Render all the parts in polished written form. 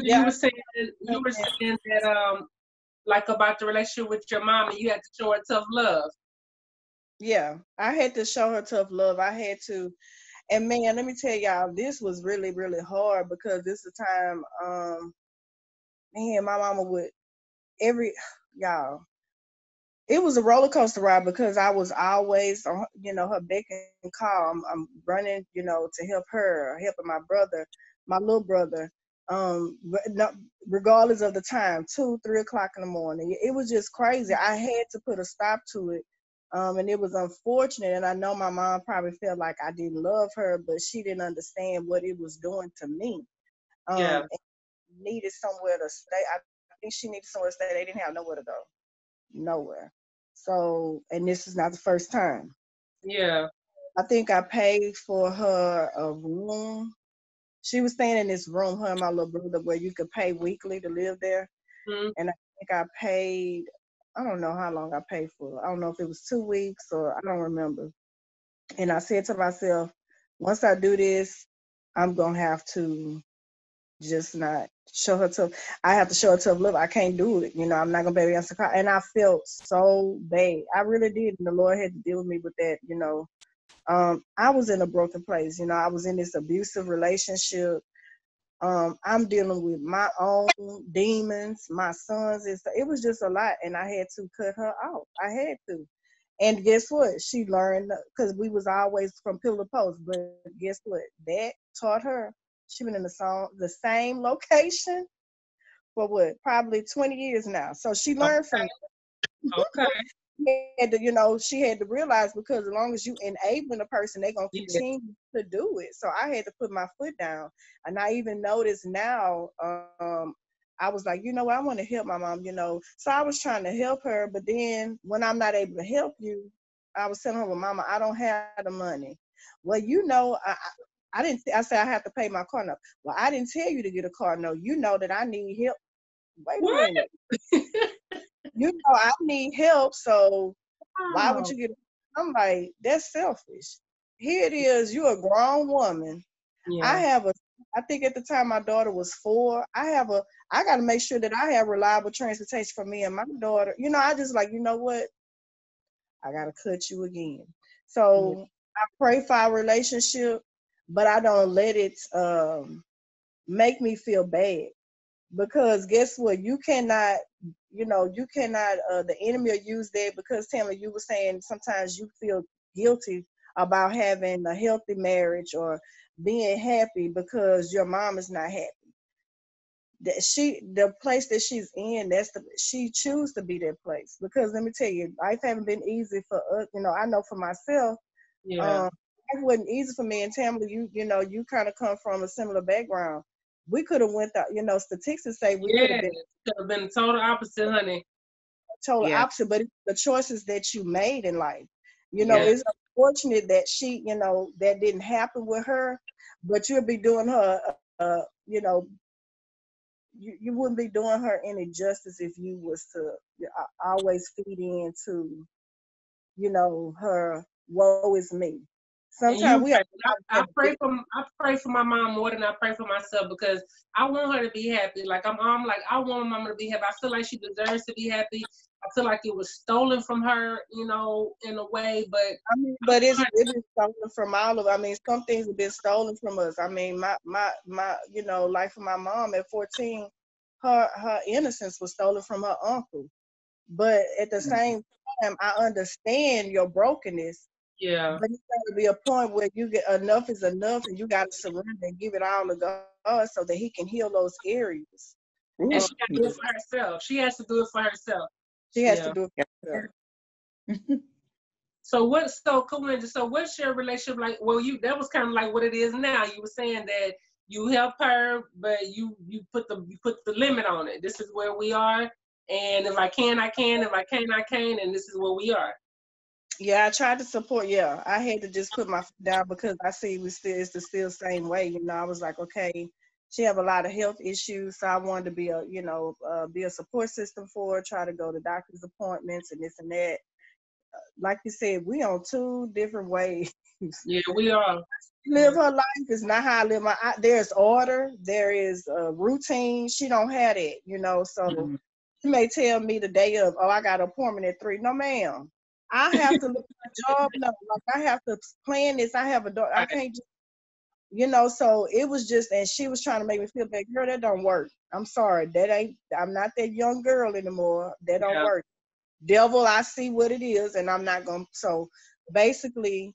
you Yeah. were saying that like about the relationship with your mom, and you had to show her tough love. Yeah, I had to show her tough love. I had to, and man, let me tell y'all, this was really, really hard because this is the time, man, my mama would every, y'all, it was a roller coaster ride because I was always on, her beck and call. I'm running, to help her, helping my brother, my little brother. Regardless of the time, 2, 3 o'clock in the morning, it was just crazy. I had to put a stop to it, and it was unfortunate. And I know my mom probably felt like I didn't love her, but she didn't understand what it was doing to me. Yeah, And needed somewhere to stay. I think she needed somewhere to stay. They didn't have nowhere to go, nowhere. So, and this is not the first time. yeah. I think I paid for her a room. She was staying in this room, her and my little brother, where you could pay weekly to live there. Mm-hmm. And I think I paid, I don't know how long I paid for. I don't know if it was 2 weeks or I don't remember. And I said to myself, once I do this, I'm going to have to just not show her tough. I have to show her tough love. I can't do it. I'm not going to be able to answer call. And I felt so bad. I really did. And the Lord had to deal with me with that. I was in a broken place. I was in this abusive relationship. I'm dealing with my own demons, my sons, and it was just a lot, and I had to cut her off. I had to, and guess what? She learned because we was always from pillar to post. But guess what? That taught her. She been in the same location for what, probably 20 years now. So she learned from Okay, okay. she had to realize because as long as you enabling a person, they're gonna Yeah, continue to do it. So I had to put my foot down, and I even noticed now. I was like, what, I want to help my mom. So I was trying to help her, but then when I'm not able to help you, I was telling her, well, Mama, I don't have the money. Well, I didn't. I said I have to pay my car note. Well, I didn't tell you to get a car note. You know that I need help. Wait a what? minute. I need help, so why would Wow. you get? I'm like, that's selfish. Here it is. You're a grown woman. I Yeah, have a. I think at the time my daughter was 4. I got to make sure that I have reliable transportation for me and my daughter. I just like, what? I got to cut you again. yeah, So I pray for our relationship, but I don't let it make me feel bad because guess what? The enemy will use that because Tamara, you were saying sometimes you feel guilty about having a healthy marriage or being happy because your mom is not happy. The place that she's in, she choose to be that place. Because let me tell you, life haven't been easy for us. I know for myself, yeah. um, it wasn't easy for me and Tamara. You kind of come from a similar background. We could have went out, statistics say we could have Yes, been could have been the total opposite, honey. total Yeah, opposite, but it's the choices that you made in life. yeah, It's unfortunate that that didn't happen with her, but you'll be doing her, you wouldn't be doing her any justice if you was to always feed into, her woe is me. and Sometimes you we have right. I pray for my mom more than I pray for myself because I want her to be happy. Like I'm like I want my mama to be happy. I feel like she deserves to be happy. I feel like it was stolen from her, in a way. But I mean, I but want it been stolen from all of. I mean, some things have been stolen from us. I mean, my like for my mom at 14, her innocence was stolen from her uncle. But at the same time, I understand your brokenness. yeah. But it's got to be a point where you get enough is enough, and you got to surrender and give it all to God so that He can heal those areas. And Ooh, she got to do it for herself. She has to do it for herself. She has to Yeah. do it yeah. for herself. So Kalinda, so what's your relationship like? Well, that was kind of like what it is now. You were saying that you help her, but you put the limit on it. This is where we are, and if I can, I can. If I can, I can, and this is where we are. Yeah, I tried to support. Yeah, I had to just put my foot down because I see it's the still same way. I was like, okay, she have a lot of health issues, so I wanted to be a support system for her. Try to go to doctor's appointments and this and that. like you said, we on two different ways. Yeah, we are. Live her life is not how I live my. There's order, there is routine. She don't have it, you know. So she may tell me the day of, oh, I got an appointment at 3. No, ma'am. I have to look at a job. No, like I have to plan this. I have a daughter. I can't just, you know. So it was just, and she was trying to make me feel bad. Girl, that don't work. I'm sorry. That ain't. I'm not that young girl anymore. That don't work. Devil, I see what it is, and I'm not gonna. So basically,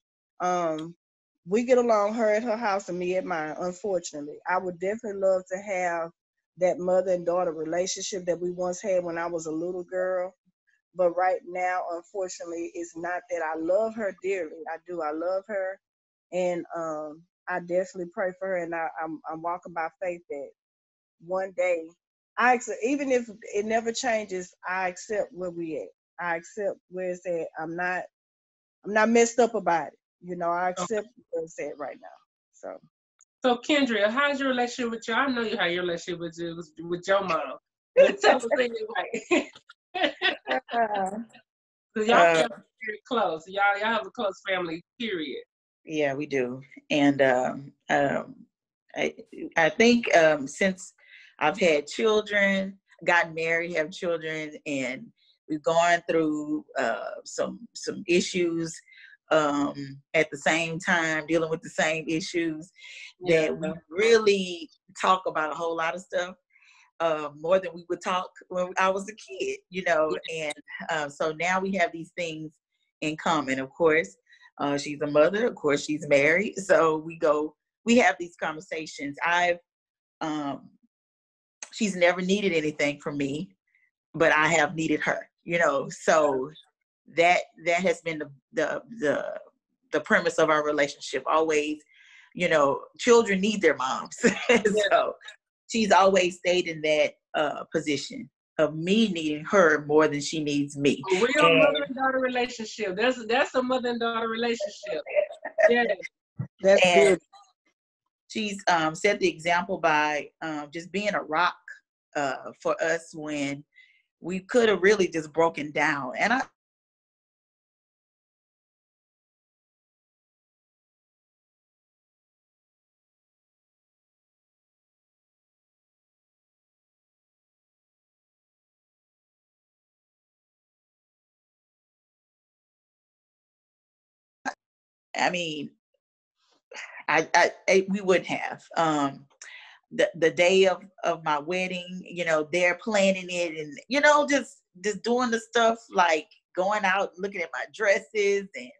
we get along, her at her house and me at mine. Unfortunately, I would definitely love to have that mother and daughter relationship that we once had when I was a little girl. But right now, unfortunately, it's not that. I love her dearly. I do. I love her, and I definitely pray for her. And I'm walking by faith that one day, even if it never changes, I accept where we at. I accept where it's at. I'm not messed up about it. You know, I accept where it's at right now. So Kendria, how's your relationship with your? I know you how your relationship with your mom, but tell us anyway. Cause y'all family very close. Y'all have a close family. Period. Yeah, we do, and I think since I've had children, gotten married, have children, and we've gone through some issues at the same time, dealing with the same issues, that we really talk about a whole lot of stuff, more than we would talk when I was a kid, you know. And so now we have these things in common. Of course, she's a mother. Of course, she's married. So we have these conversations. She's never needed anything from me, but I have needed her, you know. So that has been the premise of our relationship. Always, you know, children need their moms. So she's always stayed in that position of me needing her more than she needs me. A real mother and daughter relationship. That's a mother and daughter relationship. Yeah, that's good. She's set the example by just being a rock for us when we could have really just broken down. And I mean, we wouldn't have. The day of my wedding, you know, they're planning it, and you know, just doing the stuff, like going out and looking at my dresses, and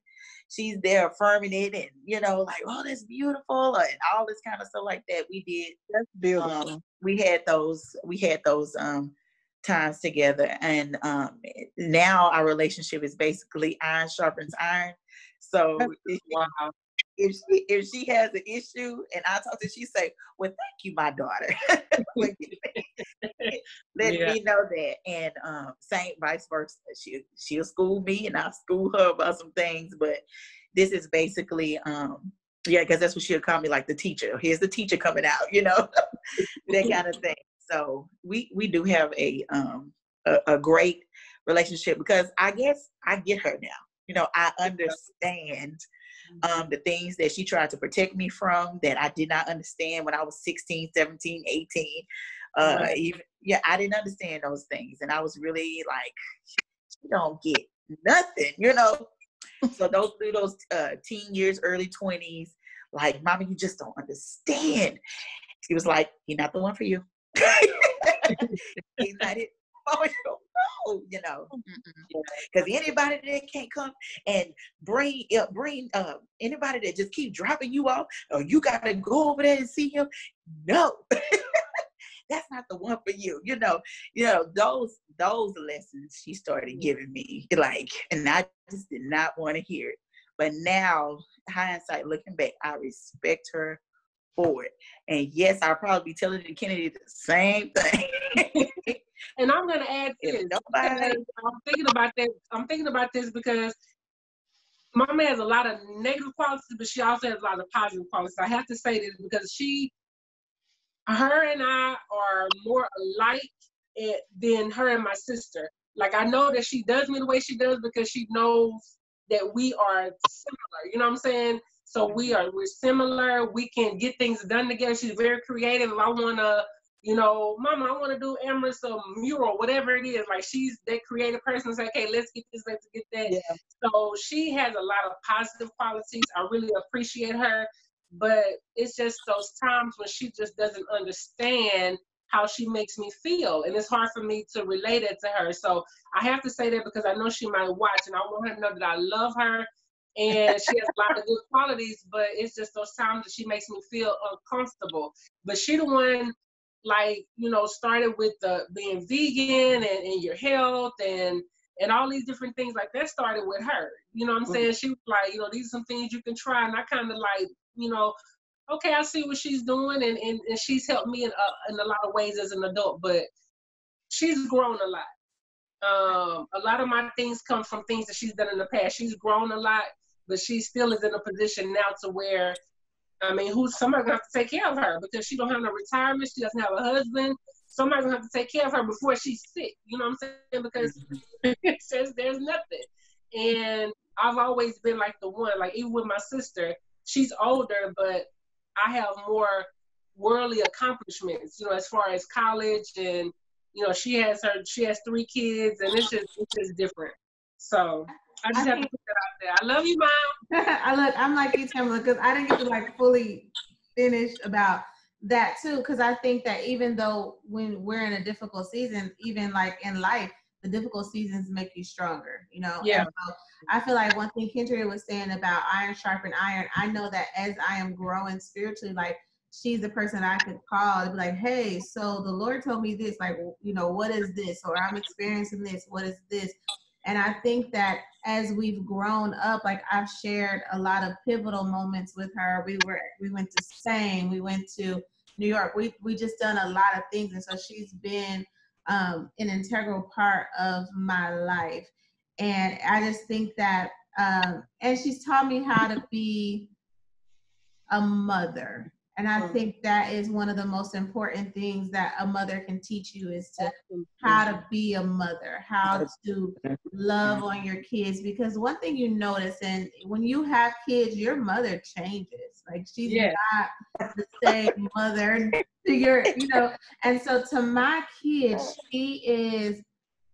she's there affirming it, and you know, like, oh, that's beautiful, and all this kind of stuff like that. We did. That's beautiful. We had those times together, and now our relationship is basically iron sharpens iron. So wow. If she has an issue and I talk to her, she say, well, thank you, my daughter. Let me know that. And same vice versa. She'll school me and I'll school her about some things. But this is basically because that's what she'll call me, like the teacher. Here's the teacher coming out, you know, that kind of thing. So we do have a great relationship, because I guess I get her now. You know, I understand the things that she tried to protect me from that I did not understand when I was 16, 17, 18. Even, I didn't understand those things. And I was really like, she don't get nothing, you know? So through those teen years, early 20s, like, Mama, you just don't understand. She was like, he's not the one for you. He's not it. Oh, no, you know, because anybody that can't come and bring anybody that just keep dropping you off, or you got to go over there and see him. No, that's not the one for you. You know, those lessons she started giving me, like, and I just did not want to hear it. But now, hindsight, looking back, I respect her for it. And yes, I'll probably be telling Kennedy the same thing. And I'm going to add this. I'm thinking about that. I'm thinking about this because Mama has a lot of negative qualities, but she also has a lot of positive qualities. I have to say this because her and I are more alike than her and my sister. like, I know that she does me the way she does because she knows that we are similar. You know what I'm saying? So we're similar. We can get things done together. She's very creative. If I want to, Mama, I want to do Amherst a mural, whatever it is. Like, she's that creative person. Say, okay, let's get this, let's get that. Yeah. So she has a lot of positive qualities. I really appreciate her. But it's just those times when she just doesn't understand how she makes me feel. And it's hard for me to relate it to her. So I have to say that because I know she might watch, and I want her to know that I love her and she has a lot of good qualities, but it's just those times that she makes me feel uncomfortable. But she the one, like, started with the being vegan and your health and all these different things like that started with her. You know what I'm saying? She was like, these are some things you can try. And I kind of like, okay, I see what she's doing, and she's helped me in a lot of ways as an adult, but she's grown a lot. A lot of my things come from things that she's done in the past. She's grown a lot, but she still is in a position now to where, somebody's gonna have to take care of her because she don't have no retirement. She doesn't have a husband. Somebody's gonna have to take care of her before she's sick. You know what I'm saying? Because it says there's nothing. And I've always been like the one, like even with my sister, she's older, but I have more worldly accomplishments, as far as college, and she has 3 kids, and it's just different. So I just have to put that out there. I love you, Mom. I'm like you, Tamala, because I didn't get to like fully finish about that too, because I think that even though when we're in a difficult season, even like in life, the difficult seasons make you stronger, Yeah. And so I feel like one thing Kendria was saying about iron sharpen iron, I know that as I am growing spiritually, like she's the person I could call and be like, hey, so the Lord told me this, like, what is this? Or I'm experiencing this, what is this? And I think that as we've grown up, like I've shared a lot of pivotal moments with her. We went to Spain, we went to New York. We just done a lot of things. And so she's been an integral part of my life. And I just think that, and she's taught me how to be a mother. And I think that is one of the most important things that a mother can teach you is to how to be a mother, how to love on your kids. Because one thing you notice, and when you have kids, your mother changes. Like she's not the same mother to your, and so to my kids, she is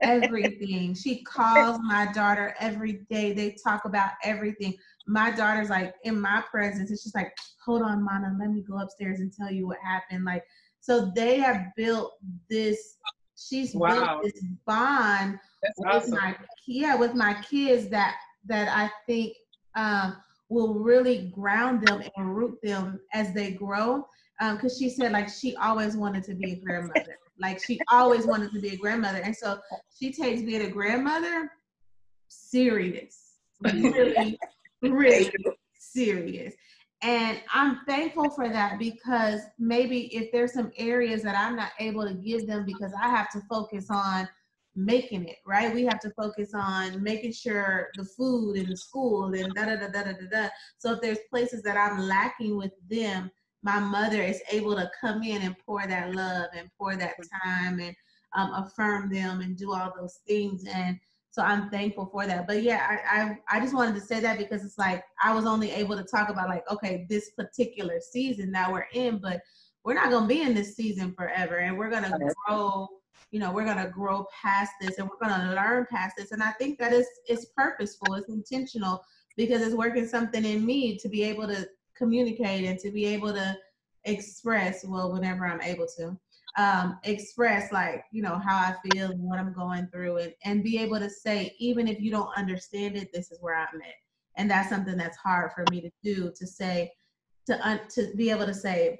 everything. She calls my daughter every day. They talk about everything. My daughter's like in my presence. It's just like, hold on, Mana, let me go upstairs and tell you what happened. Like, so they have built this, built this bond with my kids that I think will really ground them and root them as they grow. Because she said like she always wanted to be a grandmother. Like she always wanted to be a grandmother. And so she takes being a grandmother serious. Really, really serious. And I'm thankful for that because maybe if there's some areas that I'm not able to give them because I have to focus on making it, right? We have to focus on making sure the food and the school and da-da-da-da-da-da. So if there's places that I'm lacking with them, my mother is able to come in and pour that love and pour that time and affirm them and do all those things. And so I'm thankful for that. But yeah, I just wanted to say that because it's like I was only able to talk about like, okay, this particular season that we're in, but we're not going to be in this season forever. And we're going to grow, we're going to grow past this and we're going to learn past this. And I think that it's purposeful, it's intentional because it's working something in me to be able to communicate and to be able to express, well, whenever I'm able to, express like, how I feel and what I'm going through and be able to say, even if you don't understand it, this is where I'm at. And that's something that's hard for me to do, to say, to be able to say,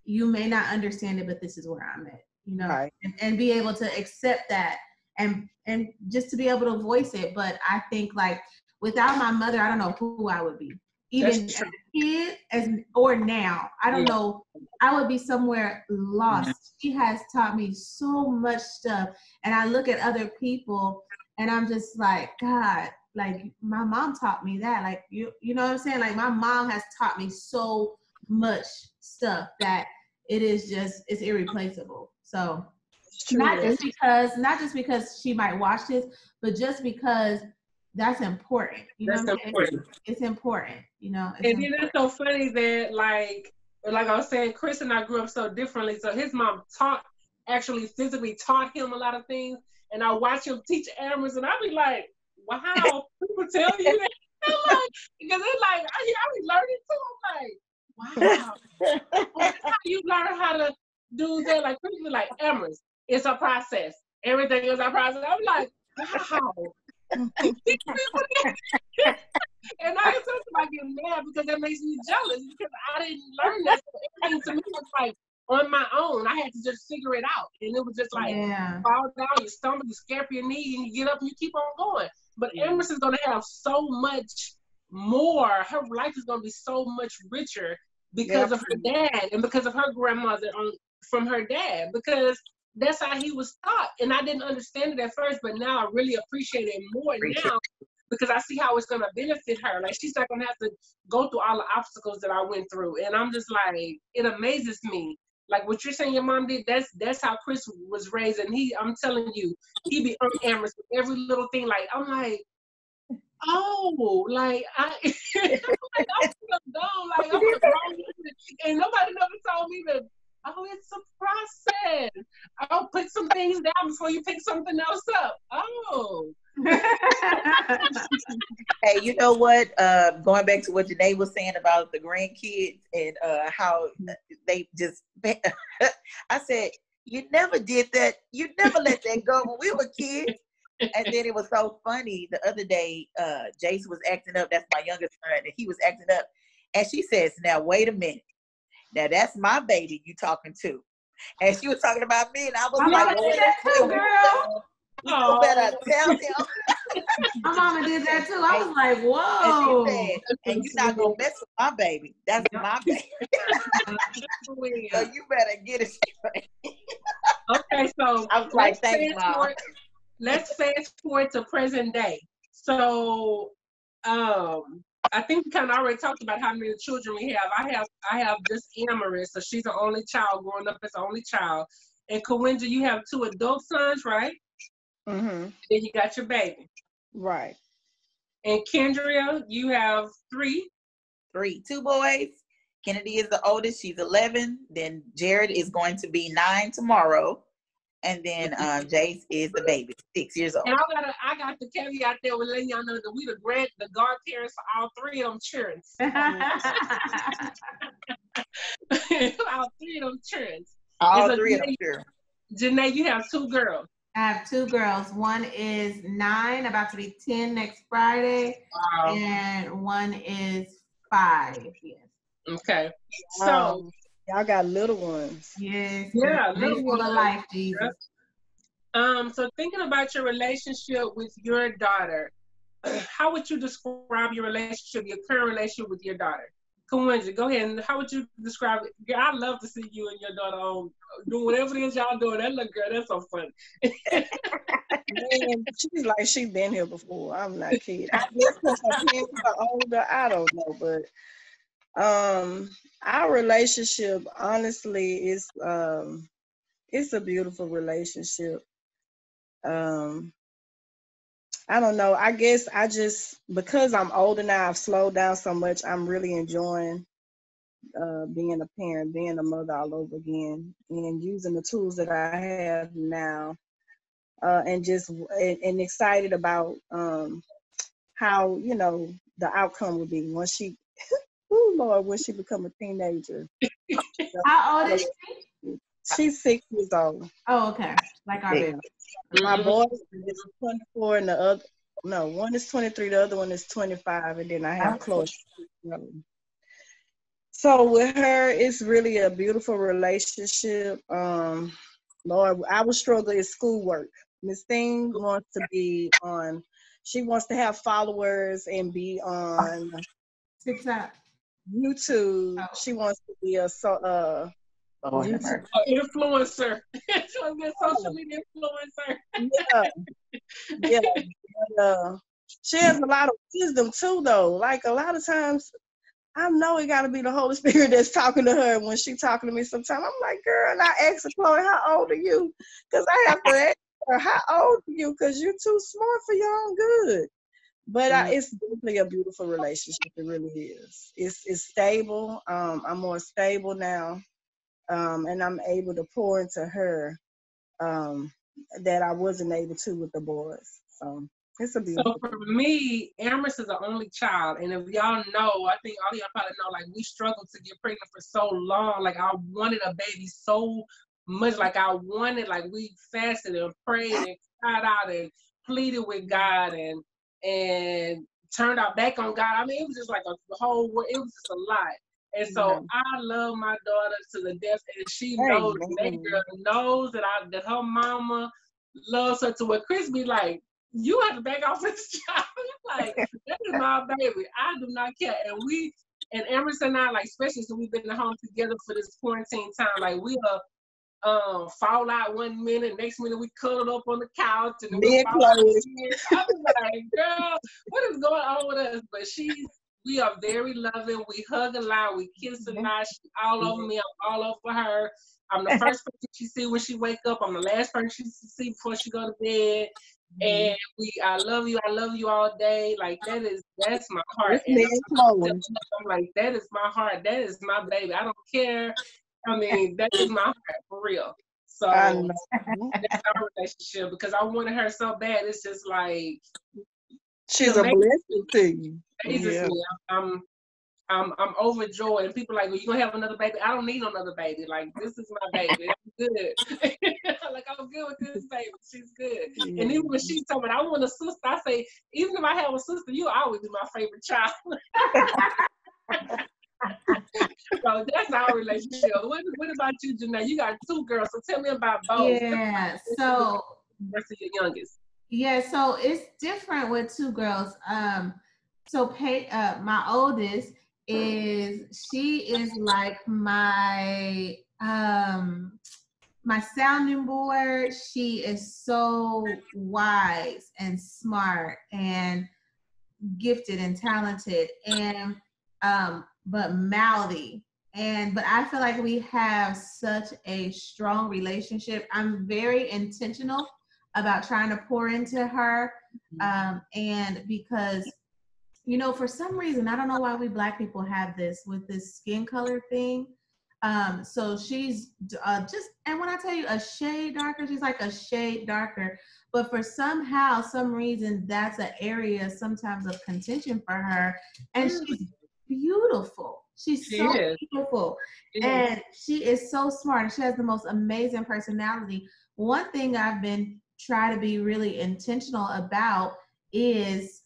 you may not understand it, but this is where I'm at, right. and be able to accept that and just to be able to voice it. But I think like without my mother, I don't know who I would be. Even as a kid or now, I don't know, I would be somewhere lost. She has taught me so much stuff. And I look at other people and I'm just like, God, like my mom taught me that. Like, you know what I'm saying? Like my mom has taught me so much stuff that it's irreplaceable. So not just because she might watch this, but just because that's important. You know, what I'm saying? It's important. You know, and then it's so funny that like I was saying, Chris and I grew up so differently. So his mom actually physically taught him a lot of things, and I watch him teach Amherst, and I be like, wow, people tell you that. Like, because it's like I be learning too. I'm like, wow, that's how you learn how to do that. Like Chris be like, Amherst, it's a process. Everything is a process. I'm like, wow. And I sometimes get mad because that makes me jealous because I didn't learn that. So everything to me was like on my own. I had to just figure it out. And it was just like fall down, you stumble, you scrape your knee, and you get up and you keep on going. But Emerson's gonna have so much more. Her life is gonna be so much richer because of her dad and because of her grandmother from her dad, because that's how he was taught. And I didn't understand it at first, but now I really appreciate it more now because I see how it's going to benefit her. Like, she's not going to have to go through all the obstacles that I went through. And I'm just like, it amazes me. Like what you're saying your mom did, that's how Chris was raised. And I'm telling you, he be unamericed with every little thing. Like, I'm like, oh, like, I'm dumb. Like, I'm wrong. And nobody never told me that. Oh, it's a process. I'll put some things down before you pick something else up. Oh. Hey, you know what? Going back to what Janae was saying about the grandkids and how they just, I said, you never did that. You never let that go when we were kids. And then it was so funny. The other day, Jason was acting up. That's my youngest son. And he was acting up. And she says, now, wait a minute. Now that's my baby you talking to. And she was talking about me, and I was like, did that too, girl. You better tell him. My mama did that too. I was like, whoa. And she said, and you're not gonna mess with my baby. That's my baby. So you better get it straight. Okay, so I was like, thanks, Mom. Let's fast forward to present day. So I think we kind of already talked about how many children we have. I have just Amaris, so she's the only child growing up as the only child. And Kawinja, you have 2 adult sons, right? Mm-hmm. Then you got your baby. Right. And Kendria, you have 3. 2 boys. Kennedy is the oldest. She's 11. Then Jared is going to be 9 tomorrow. And then Jace is the baby, 6 years old. And I got the caveat there with letting y'all know that we the godparents for all 3 of them children. All 3 of them children. All 3 of them children. Janae, you have 2 girls. I have 2 girls. One is 9, about to be 10 next Friday. Wow. And one is 5. Yes. Okay. So y'all got little ones. Yes. Yeah, little full of life, Jesus. So thinking about your relationship with your daughter, how would you describe your current relationship with your daughter? Kawinja, go ahead. And how would you describe it? Girl, I'd love to see you and your daughter on doing whatever it is y'all doing. That little girl, that's so funny. Man, she's like she been here before. I'm not kidding. I guess because her kids are older, I don't know, but our relationship, honestly, is it's a beautiful relationship. I don't know. I guess because I'm older now, I've slowed down so much. I'm really enjoying being a parent, being a mother all over again, and using the tools that I have now, and excited about how the outcome will be once she, oh Lord, when she become a teenager. How old is she? She's 6 years old. Oh, okay. Like our baby. My boy is 24 and one is 23, the other one is 25, and then I have Chloe. So with her, it's really a beautiful relationship. Lord, our struggle is schoolwork. Miss Thing wants to be on, she wants to have followers and be on TikTok, YouTube. Oh. She wants to be a influencer. She wants to be a social media influencer. Yeah. She has a lot of wisdom too, though. Like a lot of times, I know it got to be the Holy Spirit that's talking to her when she talking to me sometimes. I'm like, girl, and I ask her, Chloe, how old are you? Because I have to ask her, how old are you? Because you're too smart for your own good. But it's definitely a beautiful relationship. It really is. It's stable. I'm more stable now, and I'm able to pour into her that I wasn't able to with the boys. So it's a beautiful. So for me, Amherst is the only child, and if y'all know, I think all of y'all probably know, like we struggled to get pregnant for so long. Like I wanted a baby so much, like I wanted, like we fasted and prayed and cried out and pleaded with God and turned our back on God. I mean, it was just like a whole world. It was just a lot. And so I love my daughter to the death, and she knows, that girl knows that her mama loves her to where Chris be like, you have to back off this child. Like, that is my baby. I do not care. And Emerson and I, like, especially since we've been at home together for this quarantine time, like we fall out one minute, next minute we cuddled up on the couch and then we fall out again. I was like, girl, what is going on with us? But we are very loving. We hug a lot. We kiss a lot. She's all over me. I'm all over her. I'm the first person she see when she wake up. I'm the last person she see before she go to bed. And I love you all day. Like that's my heart. And I'm like, that is my heart. That is my baby. I don't care. I mean, that is my heart for real. So that's our relationship because I wanted her so bad. It's just like she's a blessing to you. Yeah. I'm overjoyed, and people are like, well, you gonna have another baby? I don't need another baby. Like, this is my baby. I'm good. Like, I'm good with this baby. She's good. Yeah. And even when she told me I want a sister, I say, even if I have a sister, you always be my favorite child. So that's our relationship. What about you, Janae? You got 2 girls, so tell me about both. Yeah. So versus your youngest. Yeah. So it's different with 2 girls. So my oldest she is like my sounding board. She is so wise and smart and gifted and talented and but mouthy. But I feel like we have such a strong relationship. I'm very intentional about trying to pour into her. And because, you know, for some reason, I don't know why we Black people have this with this skin color thing. So she's and when I tell you a shade darker, she's like a shade darker. But for some reason, that's an area sometimes of contention for her. And she's beautiful. She's so beautiful. And she is so smart. She has the most amazing personality. One thing I've been trying to be really intentional about is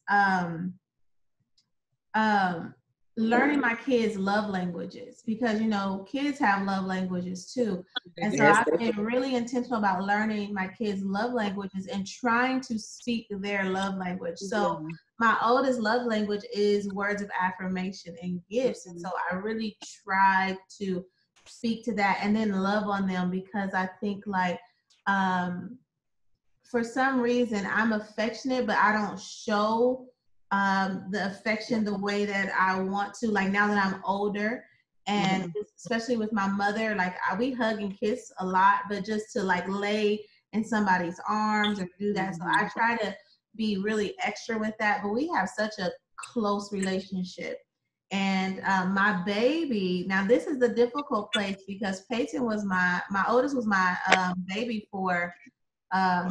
learning my kids' love languages, because, you know, kids have love languages too. And so I've been really intentional about learning my kids' love languages and trying to speak their love language. So my oldest love language is words of affirmation and gifts. And so I really try to speak to that and then love on them, because I think like, for some reason I'm affectionate, but I don't show the affection the way that I want to, like now that I'm older, and especially with my mother, like we hug and kiss a lot, but just to like lay in somebody's arms or do that. So I try to be really extra with that, but we have such a close relationship. And my baby, now this is the difficult place, because Peyton was my oldest was my baby for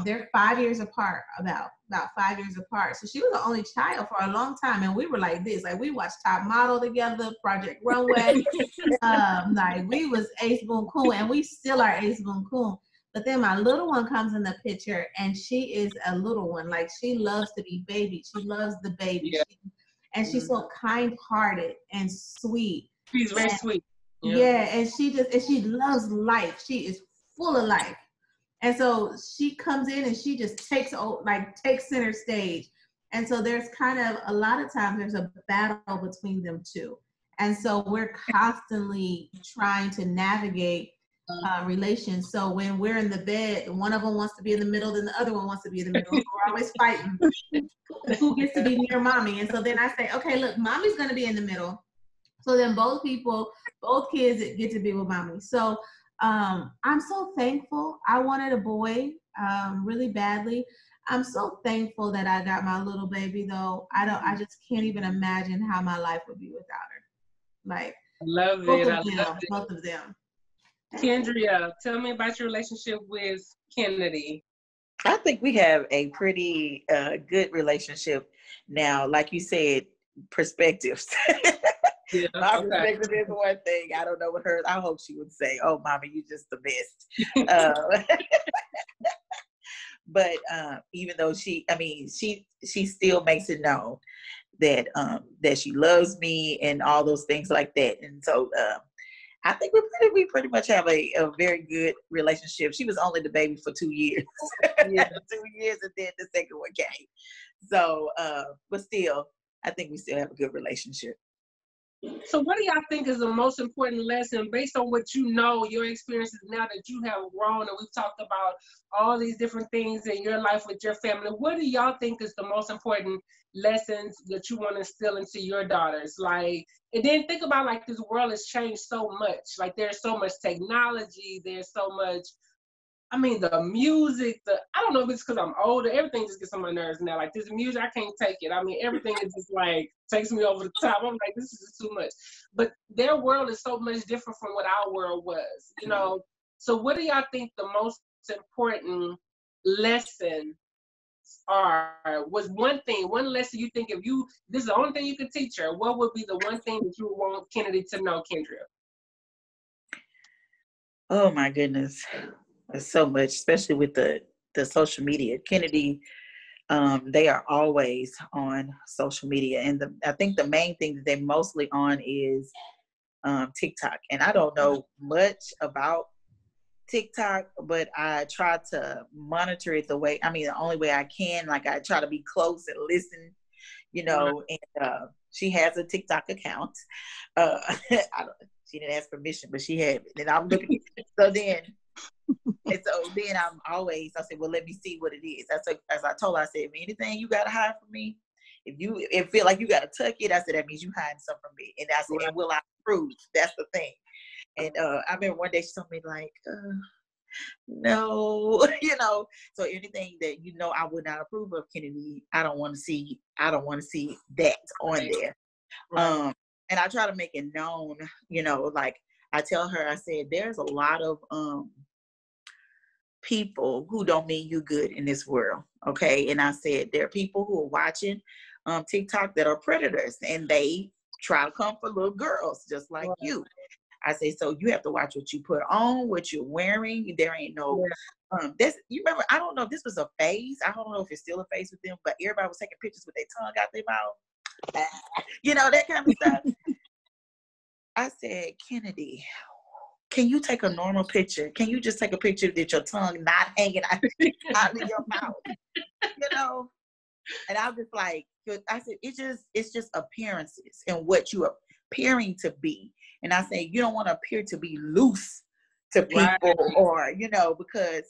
they're 5 years apart, about 5 years apart. So she was the only child for a long time. And we were like this, like we watched Top Model together, Project Runway. Like we was Ace Boon Coon, and we still are Ace Boon Coon. But then my little one comes in the picture, and she is a little one. Like she loves to be baby. She loves the baby. And she's so kind-hearted and sweet. She's very sweet. And she loves life. She is full of life. And so she comes in and she just takes center stage. And so there's kind of a lot of times there's a battle between them two. And so we're constantly trying to navigate relations. So when we're in the bed, one of them wants to be in the middle, then the other one wants to be in the middle. So we're always fighting who gets to be near mommy. And so then I say, okay, look, mommy's going to be in the middle. So then both kids get to be with mommy. So I'm so thankful. I wanted a boy really badly. I'm so thankful that I got my little baby though. I just can't even imagine how my life would be without her. Like I love it. I love it. Both of them. Kendria, tell me about your relationship with Kennedy. I think we have a pretty good relationship now. Like you said, perspectives. Yeah, My okay. perspective is one thing. I don't know what hers. I hope she would say, "Oh, mommy, you just the best." But even though she still makes it known that that she loves me and all those things like that. And so I think we pretty much have a very good relationship. She was only the baby for 2 years. Yeah. 2 years, and then the second one came. So but still, I think we still have a good relationship. So what do y'all think is the most important lesson based on what you know, your experiences now that you have grown, and we've talked about all these different things in your life with your family? What do y'all think is the most important lessons that you want to instill into your daughters? Like, and then think about, like, this world has changed so much. Like, there's so much technology, there's so much, I mean, the music, I don't know if it's because I'm older, everything just gets on my nerves now. Like, this music, I can't take it. I mean, everything is just like, takes me over the top. I'm like, this is just too much. But their world is so much different from what our world was, you know? So what do y'all think the most important lesson was one lesson you think this is the only thing you could teach her, what would be the one thing that you would want Kennedy to know, Kendria? Oh my goodness. There's so much, especially with the social media. Kennedy, they are always on social media. And I think the main thing that they're mostly on is TikTok. And I don't know much about TikTok, but I try to monitor it the only way I can. Like, I try to be close and listen, you know, and she has a TikTok account. She didn't ask permission, but she had it. And I'm looking, so then I said, well, let me see what it is. As I told her, I said, anything you got to hide from me, if you feel like you got to tuck it, I said, that means you hiding something from me. And I said, and will I approve? That's the thing. And I remember one day she told me, like, no, you know, so anything that, you know, I would not approve of, Kennedy, I don't want to see that on there. Right. And I try to make it known, you know, like I tell her, I said, there's a lot of people who don't mean you good in this world. Okay. And I said, there are people who are watching TikTok that are predators, and they try to come for little girls just like you. I say, so you have to watch what you put on, what you're wearing. There ain't no, you remember, I don't know if this was a phase. I don't know if it's still a phase with them, but everybody was taking pictures with their tongue out their mouth. You know, that kind of stuff. I said, Kennedy, can you take a normal picture? Can you just take a picture with your tongue not hanging out of your mouth? You know? And I was just like, I said, it's just appearances and what you are appearing to be. And I say, you don't want to appear to be loose to people, or, you know, because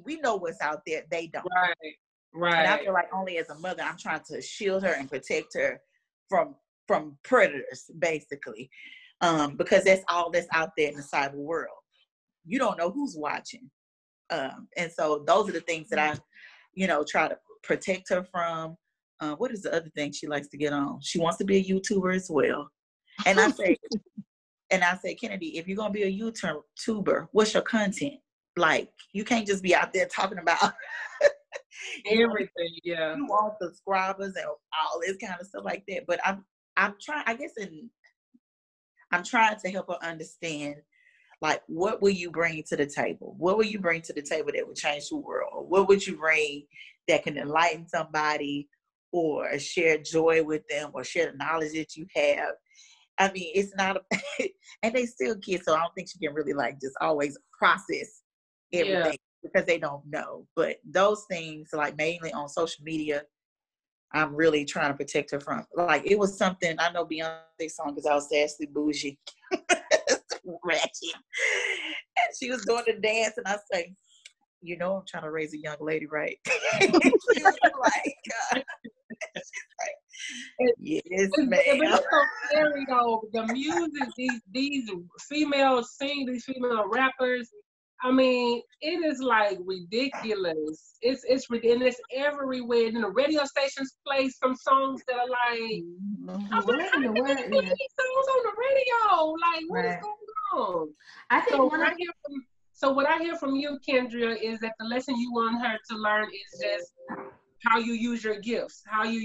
we know what's out there. They don't. Right. And I feel like only as a mother, I'm trying to shield her and protect her from predators, basically. Because that's all that's out there in the cyber world. You don't know who's watching. And so those are the things that I, you know, try to protect her from. What is the other thing she likes to get on? She wants to be a YouTuber as well. And I say, Kennedy, if you're going to be a YouTuber, what's your content? Like, you can't just be out there talking about everything. Yeah. You want subscribers and all this kind of stuff like that. But I'm trying, I'm trying to help her understand, like, what will you bring to the table? What will you bring to the table that would change the world? What would you bring that can enlighten somebody, or share joy with them, or share the knowledge that you have? I mean, it's not and they still kids, so I don't think she can really, like, just always process everything because they don't know. But those things, like, mainly on social media, I'm really trying to protect her from. Like, it was something, I know Beyonce's song is Outstandingly Bougie. Ratchet. And she was doing the dance, and I say, you know, I'm trying to raise a young lady, right? She was like, Yes, But ma'am. it's so scary though. The music, these female sing, these female rappers. I mean, it is like ridiculous. And it's everywhere. And the radio stations play some songs that are like, I'm like, What how in the can they world? put Yeah. these songs on the radio? Like, what is Right. going on? I think So one what of I hear from what I hear from you, Kendra, is that the lesson you want her to learn is just how you use your gifts, and how you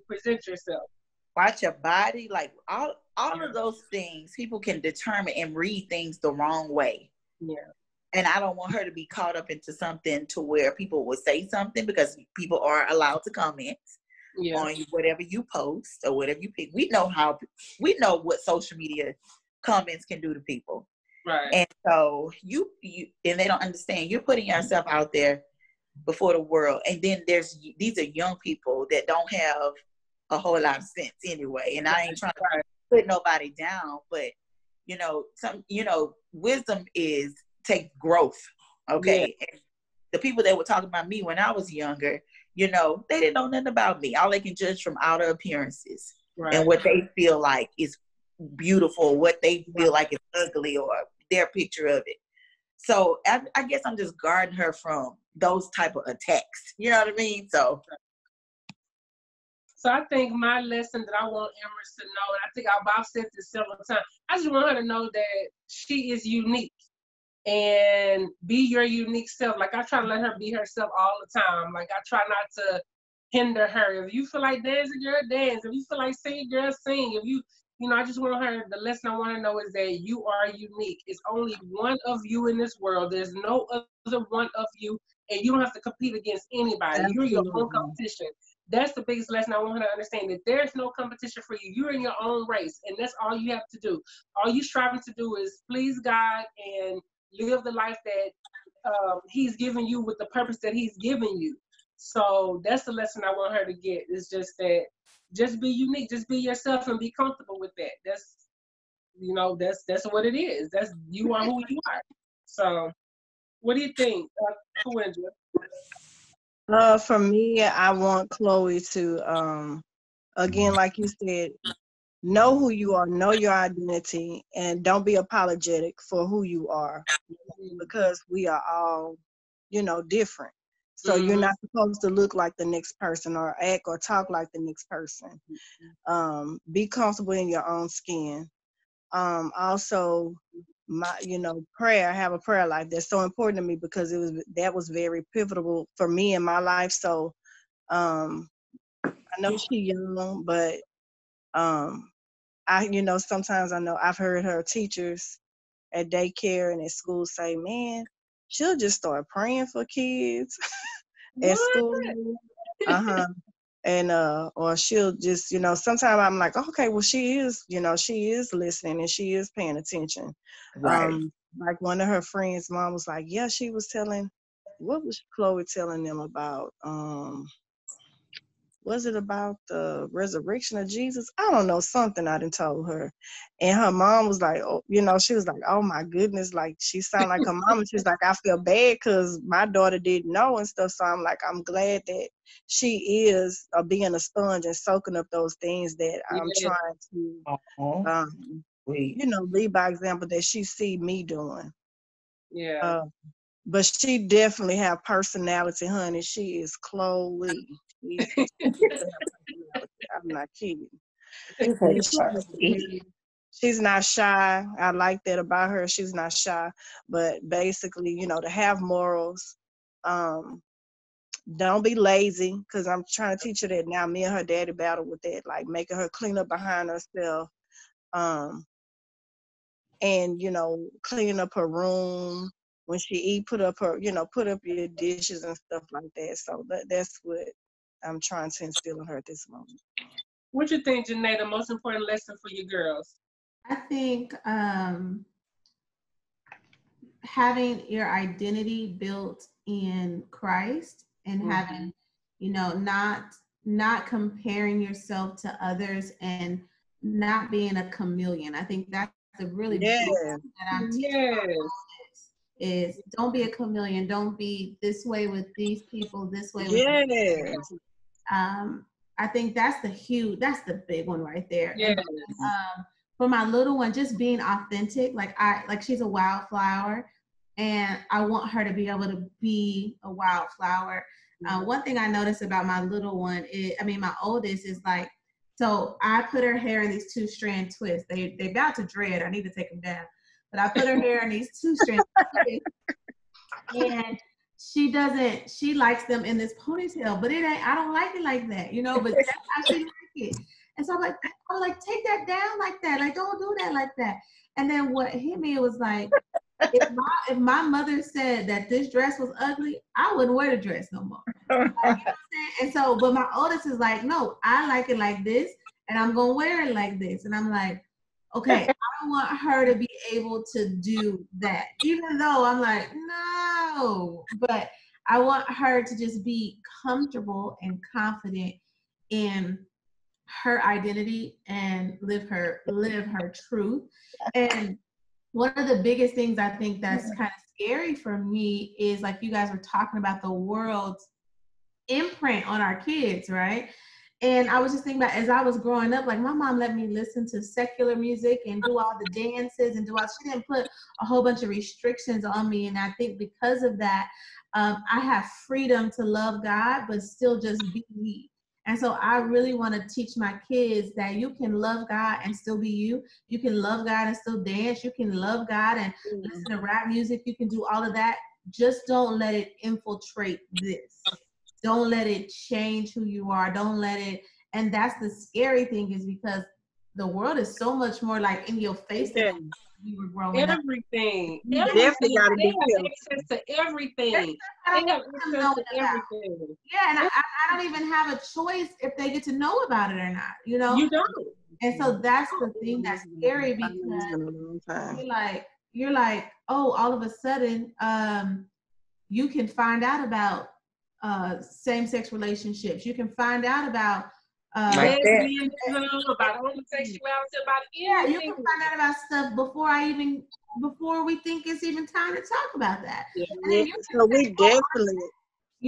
present yourself. Watch your body, like all of those things. People can determine and read things the wrong way. Yeah. And I don't want her to be caught up into something to where people will say something, because people are allowed to comment on whatever you post or whatever you pick. We know what social media comments can do to people. Right. And so you and they don't understand. You're putting yourself out there before the world. And then these are young people that don't have a whole lot of sense anyway. And I ain't trying to put nobody down, but wisdom takes growth. Okay. Yeah. And the people that were talking about me when I was younger, they didn't know nothing about me. All they can judge from outer appearances and what they feel like is beautiful, what they feel like is ugly, or their picture of it. So I guess I'm just guarding her from those type of attacks. You know what I mean? So I think my lesson that I want Empress to know, and I think I've said this several times, I just want her to know that she is unique and be your unique self. Like, I try to let her be herself all the time. Like, I try not to hinder her. If you feel like dancing, girl, dance. If you feel like singing, girl, sing. If I just want her, the lesson I want to know is that you are unique. It's only one of you in this world. There's no other one of you, and you don't have to compete against anybody. Absolutely. You're your own competition. That's the biggest lesson I want her to understand, that there's no competition for you. You're in your own race, and that's all you have to do. All you striving to do is please God and live the life that He's given you with the purpose that He's given you. So that's the lesson I want her to get. It's just that, just be unique, just be yourself, and be comfortable with that. That's what it is. You are who you are. So, what do you think, Kawendra? For me, I want Chloe to, again, like you said, know who you are, know your identity, and don't be apologetic for who you are, because we are all, different. So you're not supposed to look like the next person or act or talk like the next person. Be comfortable in your own skin. Also, prayer. I have a prayer life that's so important to me, because that was very pivotal for me in my life. So I know she's young, but sometimes I know I've heard her teachers at daycare and at school say, man, she'll just start praying for kids at school. And or she'll just, sometimes I'm like, okay, well, she is listening and she is paying attention. right. Like one of her friends' mom was like, yeah, she was what was Chloe telling them about? Was it about the resurrection of Jesus? I don't know, something I done told her. And her mom was like, she was like, oh my goodness, like she sounded like her mom. She's like, I feel bad because my daughter didn't know and stuff. So I'm like, I'm glad that she is being a sponge and soaking up those things that I'm trying to, lead by example that she see me doing. Yeah. But she definitely have personality, honey. She is Chloe. I'm not kidding. She's not shy. I like that about her. She's not shy. But basically, to have morals. Don't be lazy, because I'm trying to teach her that now. Me and her daddy battle with that, like making her clean up behind herself. And cleaning up her room. When she eat, put up your dishes and stuff like that. So that's what I'm trying to instill in her at this moment. What you think, Janae, the most important lesson for your girls? I think having your identity built in Christ and having, not comparing yourself to others and not being a chameleon. I think that's a really big thing that I'm teaching is don't be a chameleon. Don't be this way with these people, this way with I think that's the big one right there. Yeah. And for my little one, just being authentic. Like she's a wildflower, and I want her to be able to be a wildflower. One thing I noticed about my little one my oldest is like, so I put her hair in these 2-strand twists. They about to dread. I need to take them down. But I put her hair in these 2-strand twists. And she likes them in this ponytail, but I don't like it like that, but that's how she like it. And so I'm like, take that down like that. Like, don't do that like that. And then what hit me was like, if my mother said that this dress was ugly, I wouldn't wear the dress no more. Like, you know what I'm saying? And so, but my oldest is like, no, I like it like this, and I'm gonna wear it like this. And I'm like, okay, I want her to be able to do that, even though I'm like, no, but I want her to just be comfortable and confident in her identity and live her truth. And one of the biggest things I think that's kind of scary for me is, like you guys were talking about, the world's imprint on our kids, right? And I was just thinking about, as I was growing up, like my mom let me listen to secular music and do all the dances and she didn't put a whole bunch of restrictions on me. And I think because of that, I have freedom to love God, but still just be me. And so I really want to teach my kids that you can love God and still be you. You can love God and still dance. You can love God and listen to rap music. You can do all of that. Just don't let it infiltrate this. Don't let it change who you are. Don't let it. And that's the scary thing, is because the world is so much more like in your face than we were growing up. Everything. You definitely got to be They have access to everything. They have access to everything. Yeah, and I don't even have a choice if they get to know about it or not, You don't. And so that's the thing that's scary, because you're like, oh, all of a sudden, you can find out about same-sex relationships. You can find out about lesbianism, about homosexuality, about anything. You can find out about stuff before we think it's even time to talk about that. Yeah. So we definitely,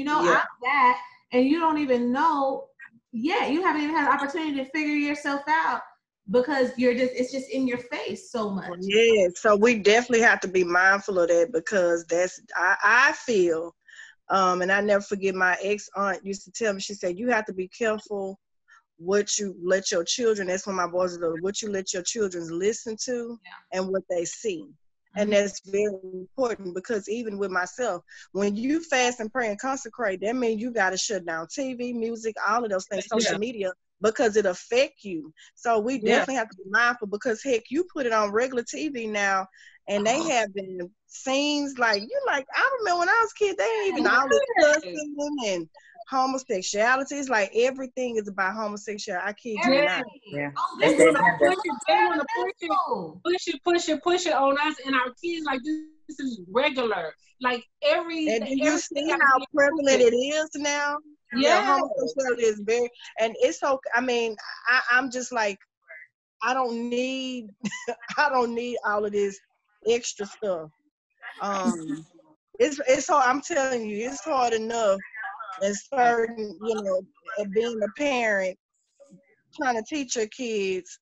I'm that, and you don't even know yet. You haven't even had the opportunity to figure yourself out, because it's just in your face so much. Yeah. So we definitely have to be mindful of that, because I feel, and I never forget, my ex-aunt used to tell me, she said, you have to be careful what you let your children, that's when my boys are little, what you let your children listen to and what they see. And that's very important, because even with myself, when you fast and pray and consecrate, that means you got to shut down TV, music, all of those things, social media, because it affect you. So we definitely have to be mindful, because heck, you put it on regular TV now, and they have been scenes like, I remember when I was a kid, they ain't even all this cussing and homosexuality. It's like everything is about homosexuality. I kid you not. Yeah. They want to push it on us and our kids like this is regular. Like And do you see how prevalent it is now? Yeah, homosexuality is very, and it's okay. I mean, I'm just like, I don't need all of this extra stuff. It's hard. I'm telling you, it's hard enough. And certain, being a parent, trying to teach your kids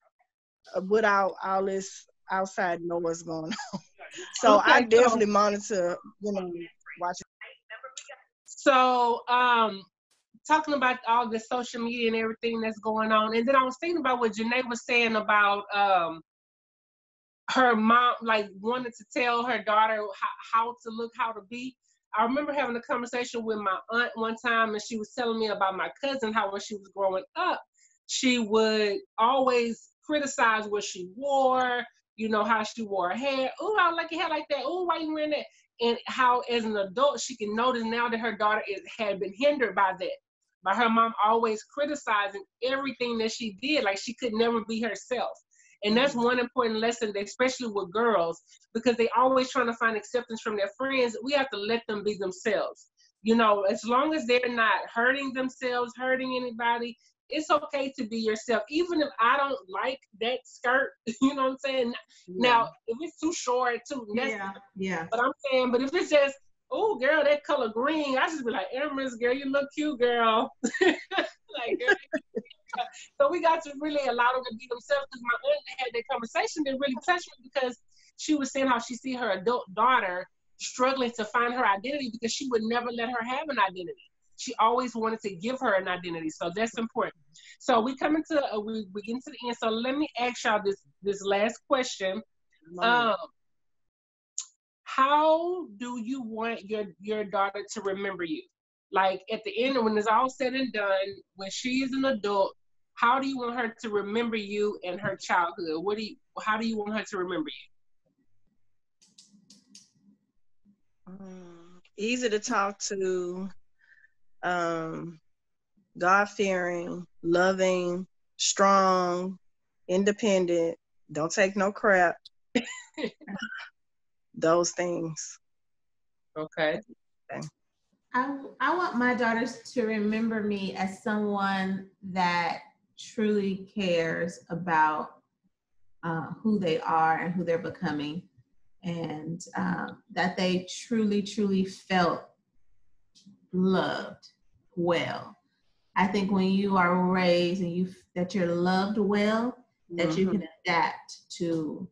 without all this outside noise going on. So I definitely monitor, watching. So, talking about all the social media and everything that's going on, and then I was thinking about what Janae was saying about her mom, like, wanted to tell her daughter how to look, how to be. I remember having a conversation with my aunt one time, and she was telling me about my cousin, how when she was growing up, she would always criticize what she wore, how she wore her hair. Oh, I don't like your hair like that. Oh, why you wearing that? And how, as an adult, she can notice now that her daughter had been hindered by that. By her mom always criticizing everything that she did, like she could never be herself. And that's one important lesson, especially with girls, because they always trying to find acceptance from their friends. We have to let them be themselves. As long as they're not hurting themselves, hurting anybody, it's okay to be yourself. Even if I don't like that skirt, you know what I'm saying? Yeah. Now, if it's too short, that's but I'm saying, but if it's just, oh, girl, that color green, I just be like, Empress, girl, you look cute, girl. Like, girl, So we got to really allow them to be themselves, because my aunt had that conversation that really touched me, because she was saying how she see her adult daughter struggling to find her identity because she would never let her have an identity. She always wanted to give her an identity. So that's important. So we come into, we get into the end. So let me ask y'all this last question. How do you want your daughter to remember you? Like at the end, when it's all said and done, when she is an adult, how do you want her to remember you and her childhood? How do you want her to remember you? Easy to talk to, God-fearing, loving, strong, independent, don't take no crap. Those things. Okay. I want my daughters to remember me as someone that truly cares about who they are and who they're becoming, and that they truly, truly felt loved well. I think when you are raised and that you're loved well, that you can adapt to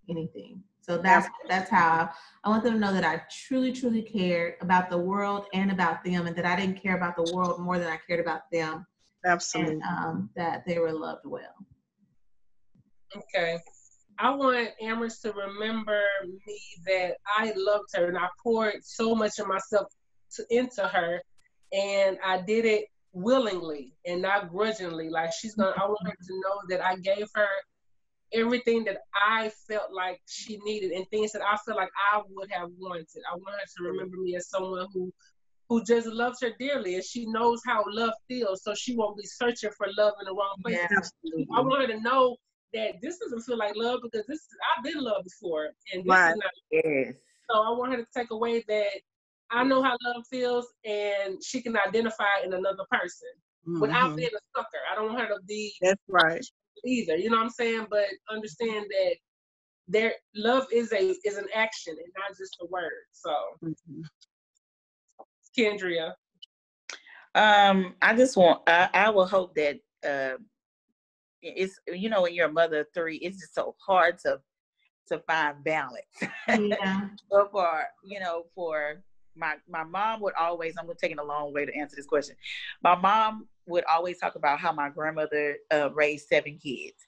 anything. So that's how I want them to know that I truly, truly cared about the world and about them, and that I didn't care about the world more than I cared about them. Absolutely. And that they were loved well. Okay. I want Amherst to remember me that I loved her and I poured so much of myself into her, and I did it willingly and not grudgingly. Like I want her to know that I gave her everything that I felt like she needed and things that I felt like I would have wanted. I want her to remember me as someone who just loves her dearly, and she knows how love feels, so she won't be searching for love in the wrong place. Yeah, I want her to know that this doesn't feel like love, because I've been loved before, and this is not. Yes. So I want her to take away that I know how love feels, and she can identify in another person without being a sucker. I don't want her to be. That's right. Either, you know what I'm saying? But understand that their love is an action and not just a word. So, Kendria. I will hope that it's, you know, when you're a mother of three, it's just so hard to find balance. Yeah. But for my mom would always, I'm taking a long way to answer this question. My mom would always talk about how my grandmother raised 7 kids,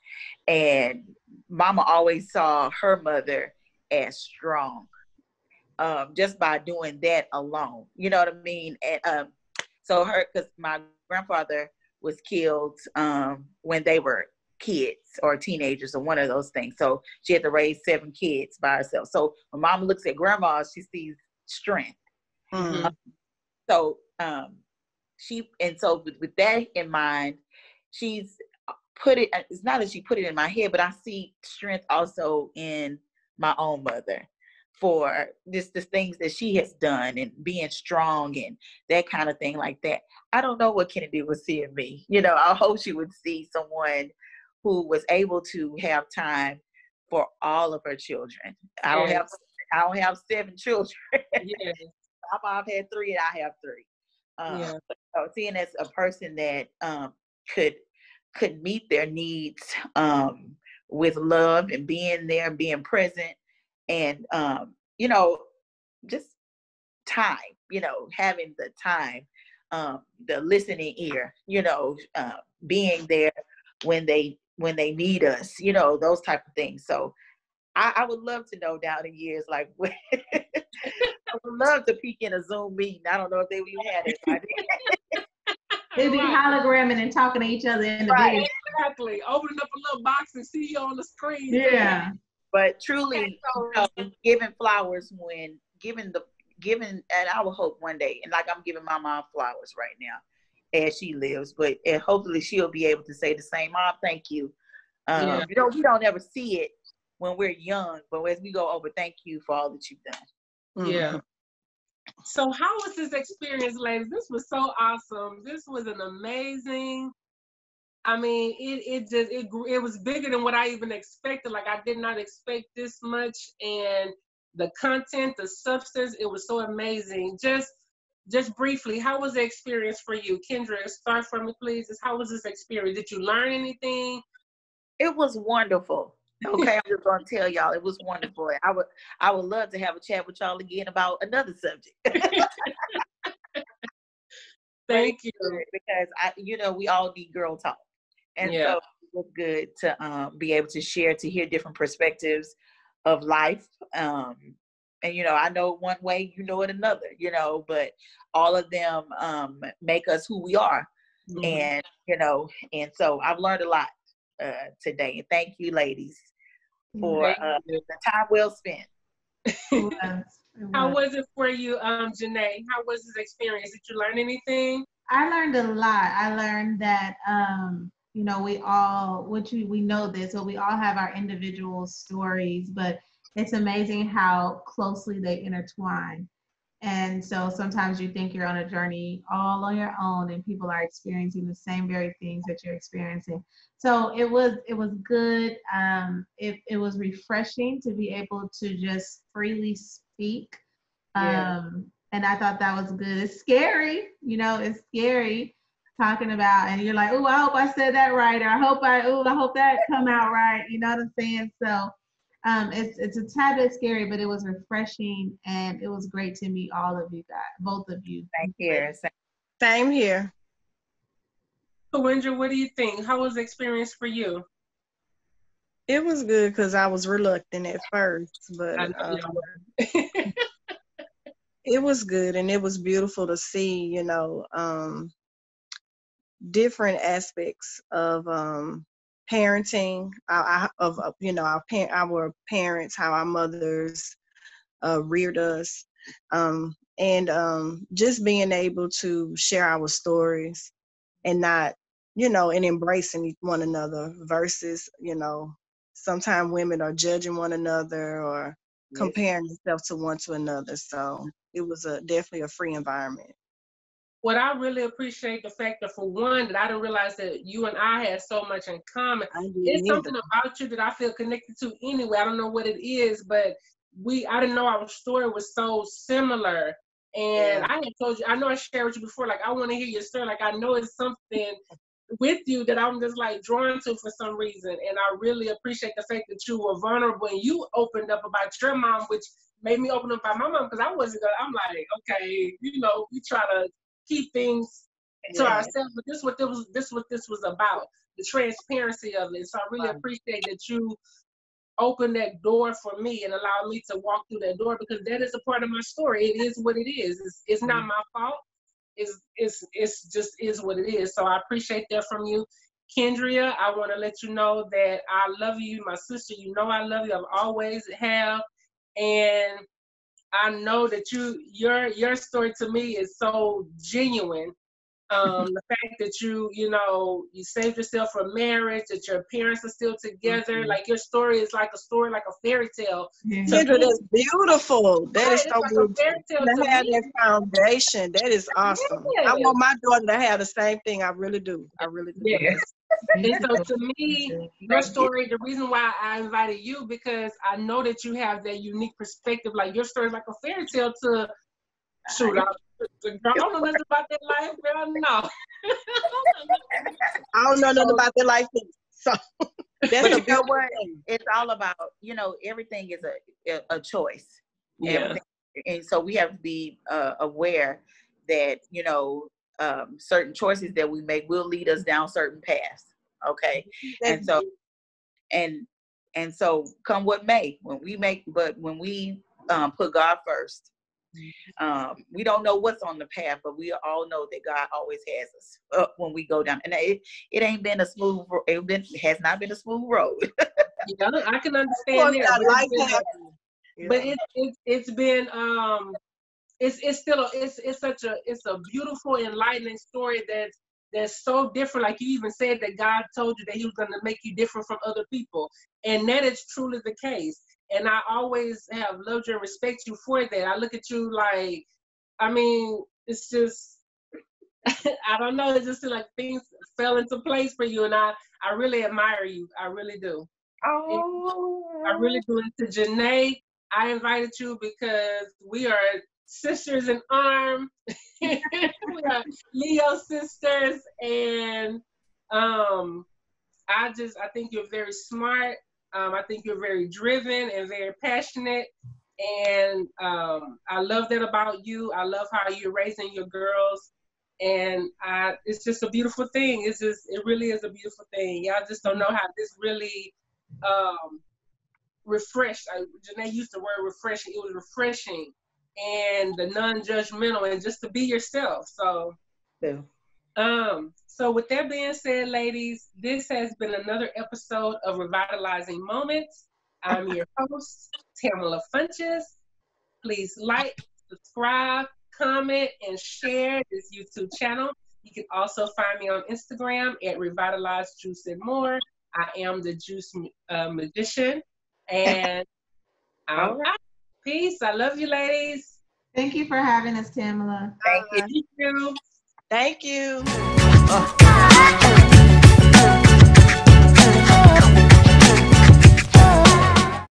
and mama always saw her mother as strong, just by doing that alone. You know what I mean? And so because my grandfather was killed when they were kids or teenagers or one of those things. So she had to raise 7 kids by herself. So when mom looks at grandma, she sees strength. So with that in mind, she's put it, it's not that she put it in my head, but I see strength also in my own mother for just the things that she has done and being strong and that kind of thing like that. I don't know what Kennedy would see in me. You know, I hope she would see someone who was able to have time for all of her children. I don't have 7 children. Yes. My mom had 3 and I have 3. So seeing as a person that could meet their needs with love and being there, being present, and just time, having the time, the listening ear, being there when they need us, those type of things. So I would love to know down the years, like, I would love to peek in a Zoom meeting. I don't know if they even had it. They'd be hologramming and talking to each other in the video. Exactly. Opening up a little box and see you on the screen. Yeah. But truly, giving flowers and I will hope one day, and like I'm giving my mom flowers right now as she lives, and hopefully she'll be able to say the same. Mom, thank you. We don't ever see it when we're young, but as we go over, thank you for all that you've done. Yeah. So how was this experience, ladies? This was so awesome. This was an amazing. I mean, it was bigger than what I even expected. Like, I did not expect this much, and the content, the substance, it was so amazing. Just just briefly, how was the experience for you? Kendra, start for me, please. How was this experience? Did you learn anything? It was wonderful. Okay, I'm just gonna tell y'all it was wonderful. I would love to have a chat with y'all again about another subject. Thank you. Because we all need girl talk, and Yeah. so it was good to be able to share, to hear different perspectives of life. And I know it one way, you know it another. But all of them make us who we are, and and so I've learned a lot today. And thank you, ladies, for the time well spent. How was it for you, Janae? How was this experience? Did you learn anything? I learned a lot. I learned that we all, we know this, but we all have our individual stories, but it's amazing how closely they intertwine. And so sometimes you think you're on a journey all on your own, and people are experiencing the same very things that you're experiencing. So it was good. It was refreshing to be able to just freely speak. And I thought that was good. It's scary, it's scary talking about, and you're like, oh, I hope I said that right, or I hope that come out right. You know what I'm saying? So it's a tad bit scary, but it was refreshing, and it was great to meet all of you guys, both of you. Thank you. Same here. So, Wendra, what do you think? How was the experience for you? It was good because I was reluctant at first, but it was good, and it was beautiful to see, different aspects of parenting, our parents, how our mothers reared us, and just being able to share our stories and not, and embracing one another versus, sometimes women are judging one another or comparing themselves to another. So it was definitely a free environment. What I really appreciate the fact that, for one, that I didn't realize that you and I had so much in common. It's something about you that I feel connected to anyway. I don't know what it is, but I didn't know our story was so similar. And I had told you, I know I shared with you before, like, I want to hear your story. Like, I know it's something with you that I'm just like drawn to for some reason. And I really appreciate the fact that you were vulnerable and you opened up about your mom, which made me open up about my mom, because I wasn't gonna, I'm like, okay, we try to keep things to ourselves, but this what this was about, the transparency of it. So I really appreciate that you opened that door for me and allowed me to walk through that door, because that is a part of my story. It is what it is. It's not my fault. It's just is what it is. So I appreciate that from you. Kendria, I want to let you know that I love you, my sister. I love you. I've always have. And I know that your story to me is so genuine. The fact that you saved yourself from marriage, that your parents are still together, like your story is like a story, like a fairy tale. Kendra, that's beautiful. That is so like beautiful. A fairy tale to have that foundation, that is awesome. I want my daughter to have the same thing. I really do. I really do. Yes. And so to me, your story, the reason why I invited you, because I know that you have that unique perspective. Like, your story is like a fairy tale to shoot. I don't know nothing about that life, girl. No. I don't know nothing about that life. So that's but you know what? It's all about, everything is a choice. Yeah. And so we have to be aware that, certain choices that we make will lead us down certain paths. Okay. And so come what may, when we put God first, we don't know what's on the path, but we all know that God always has us up when we go down. And it ain't been a smooth, has not been a smooth road. I can understand that. But it's been it's a beautiful, enlightening story that's so different. Like you even said that God told you that He was going to make you different from other people, and that is truly the case. And I always have loved you and respect you for that. I look at you like, it's just, I don't know, it's just like things fell into place for you, and I really admire you. I really do. Oh. I really do. And to Janae, I invited you because we are sisters in arm. We are Leo sisters, and I think you're very smart. I think you're very driven and very passionate. And I love that about you. I love how you're raising your girls. And it's just a beautiful thing. It really is a beautiful thing. Y'all just don't know how this really refreshed. Janae used the word refreshing. It was refreshing and the non-judgmental and just to be yourself. So, yeah. So with that being said, ladies, this has been another episode of Revitalizing Moments. I'm your host, Tamala Funches. Please like, subscribe, comment, and share this YouTube channel. You can also find me on Instagram at Revitalize Juice and More. I am the Juice Magician. And I'm out. Peace. I love you, ladies. Thank you for having us, Tamala. Thank you. Thank you. Thank you.